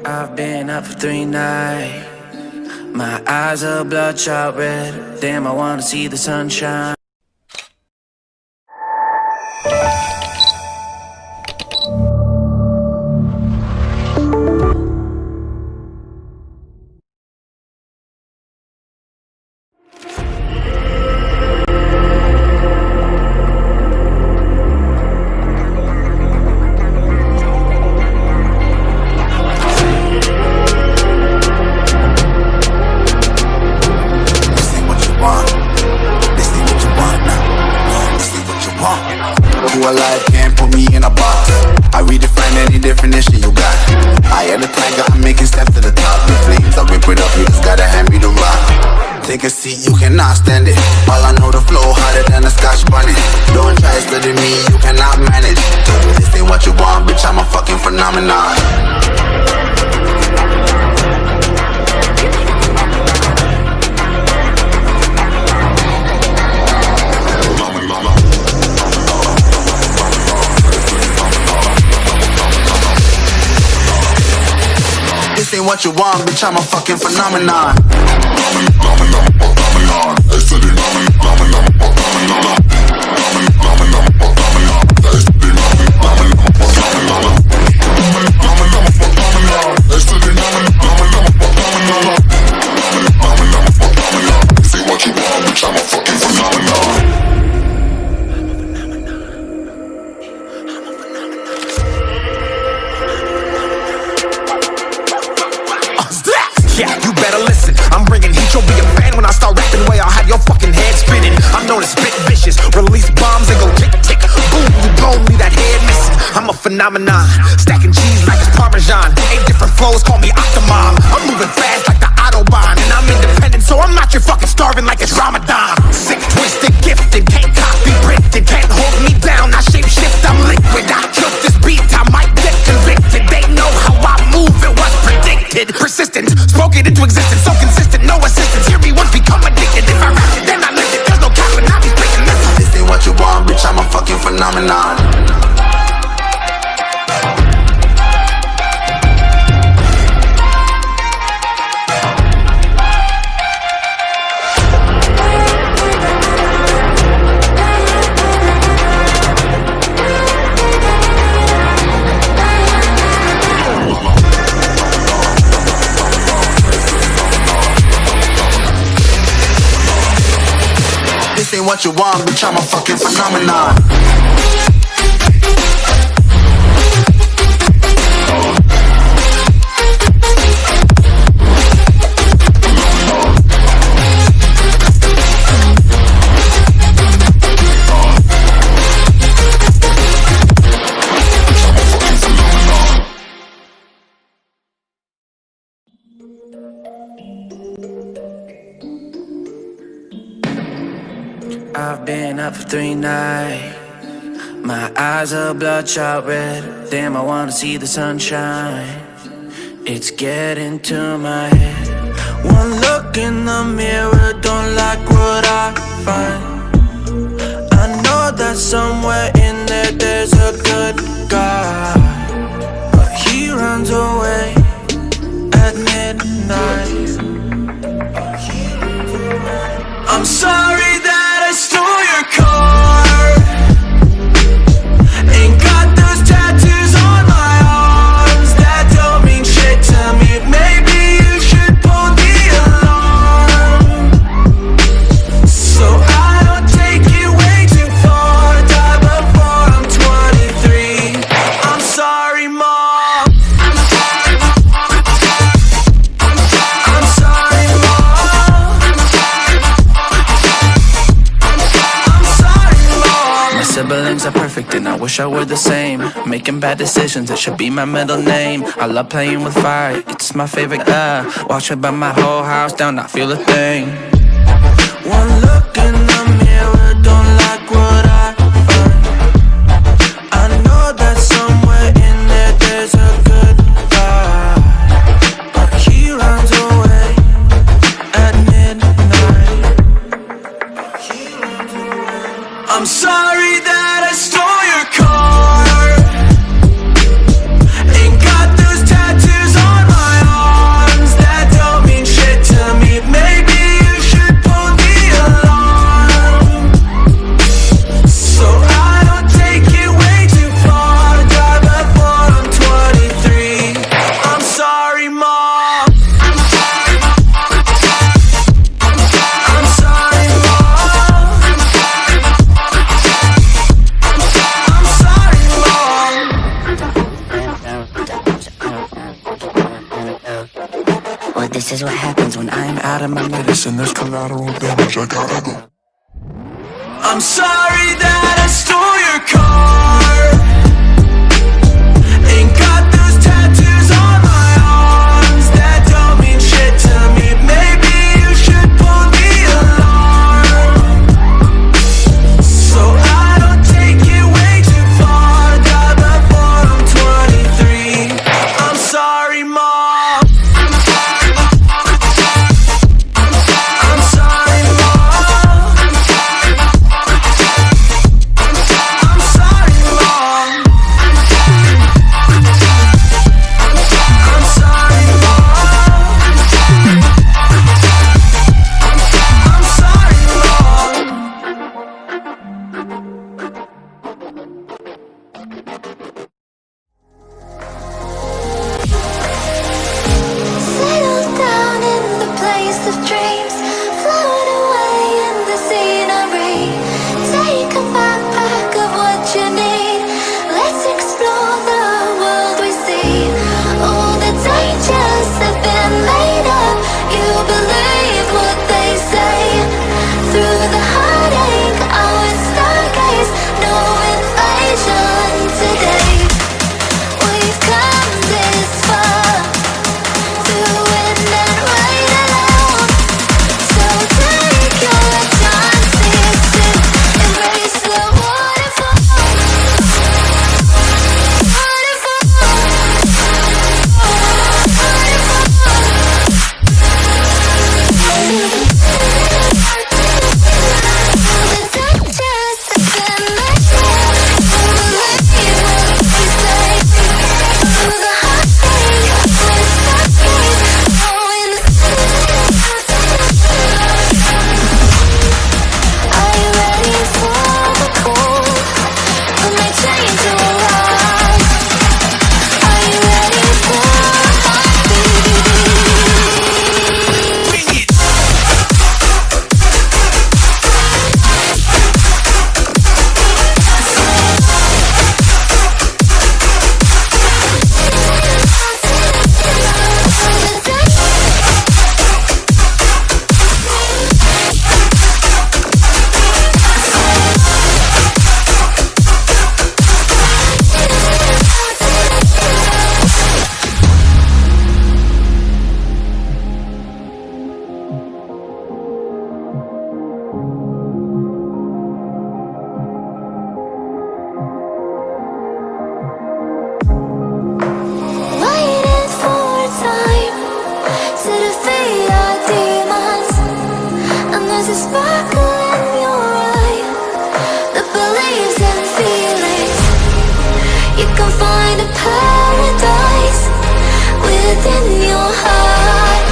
I've been up for 3 nights. My eyes are bloodshot red. Damn, I wanna see the sunshine. Alive can't put me in a box. I redefine any definition you got. I am the tiger, I'm making steps to the top. The flames, I rip it up, you just gotta hand me the rock. Take a seat, you cannot stand it. All I know, the flow harder than a Scotch bonnet. Don't try studying me, you cannot manage. This ain't what you want, bitch, I'm a fucking phenomenon. This ain't what you want, bitch, I'm a fucking phenomenon. Yeah, you better listen. I'm bringing heat, you'll be a fan when I start rapping. Way I'll have your fucking head spinning. I'm known as spit vicious, release bombs and go tick tick. Boom, you blow me that head missing. I'm a phenomenon, stacking cheese like it's Parmesan. 8 different flows, call me Octomom. I'm moving fast like the Autobahn, and I'm independent, so I'm not your fucking starving like it's Ramadan. Sick, twisted, gifted, can't copy, printed, can't hold me down. I shape shift, I'm liquid. I killed this beat, I might get convicted. They know how I move, it was predicted. Persistent, spoke it into existence, so consistent, no assistance. Hear me once, become addicted. If I rap it, then I live it. There's no cap, and I'll be speaking this. This ain't what you want, bitch, I'm a fucking phenomenon. This ain't what you want, bitch, I'm a fucking phenomenon. I've been up for 3 nights. My eyes are bloodshot red. Damn, I wanna see the sunshine. It's getting to my head. One look in the mirror, don't like what I find. I know that somewhere in there there's a good guy, but he runs away at midnight. I'm sorry that I stole your car. Ain't got those tattoos on my arms that don't mean shit to me. Maybe you should pull the alarm, so I don't take it way too far. Die before I'm 23. I'm sorry, Mom. I'm sorry, siblings are perfect and I wish I were the same. Making bad decisions, it should be my middle name. I love playing with fire, it's my favorite. Watch it burn my whole house down, not feel a thing. One look in the mirror, don't like what I find. I know that somewhere in there there's a good guy, but he runs away at midnight. I'm sorry that I stole your car. Ain't got those tattoos on my This is what happens when I'm out of my mind. Listen, there's collateral damage, I gotta go. I'm sorry that I stole your car. Ain't got those tattoos on my arms that don't mean shit to me. Maybe you should pull the alarm, so I don't take it way too far. Die before I'm 23. I'm sorry, Mom. I'm sorry, Mom. I'm sorry, Mom. I'm sorry, Mom. I'm sorry, Mom. Settle down in the place of dreams, float away in the scenery. Take a backpack of what you need. Let's explore the world we see. All the dangers have been made up. You believe what they say. Through the heartache, I would stargaze. No invasion today. We've come this far, through wind and rain alone. So take your chances to embrace the waterfall. Are you ready for the cold? When they change your life, are you ready for heartbeat? Waiting for time to defeat our demons, and there's a sparkle in your eye that believes in feelings. You can find a paradise within your heart.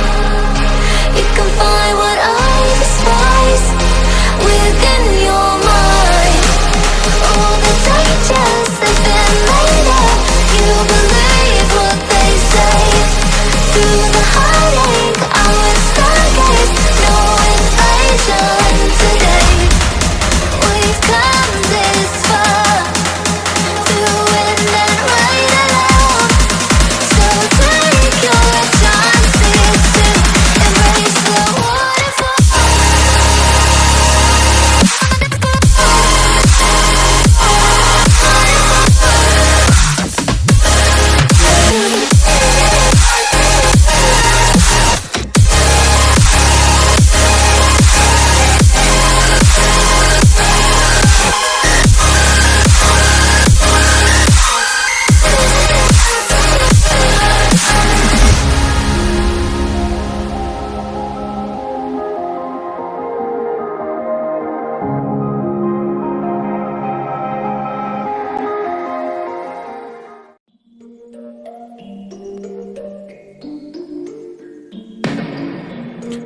You can find what I despise within your mind. All the dangers have been made up. You believe what they say. Through the heartache, I would stargaze. No invasion today. We've come this far, through wind and rain alone. So take your chances to embrace the waterfall.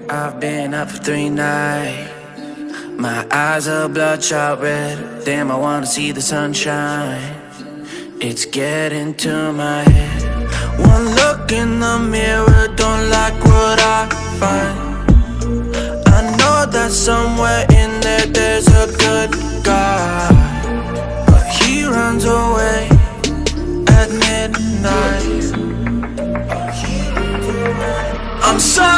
I've been up for 3 nights. My eyes are bloodshot red. Damn, I wanna see the sunshine. It's getting to my head. One look in the mirror, don't like what I find. I know that somewhere in there there's a good guy, but he runs away at midnight. I'm sorry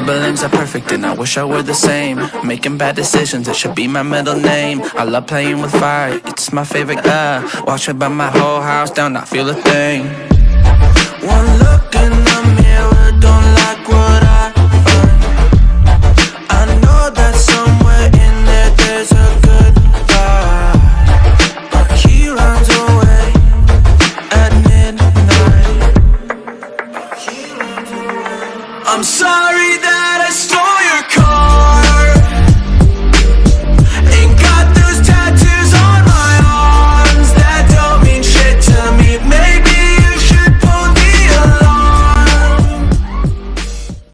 siblings are perfect and I wish I were the same. Making bad decisions, it should be my middle name. I love playing with fire, it's my favorite. Watch it burn my whole house down, not feel a thing. One look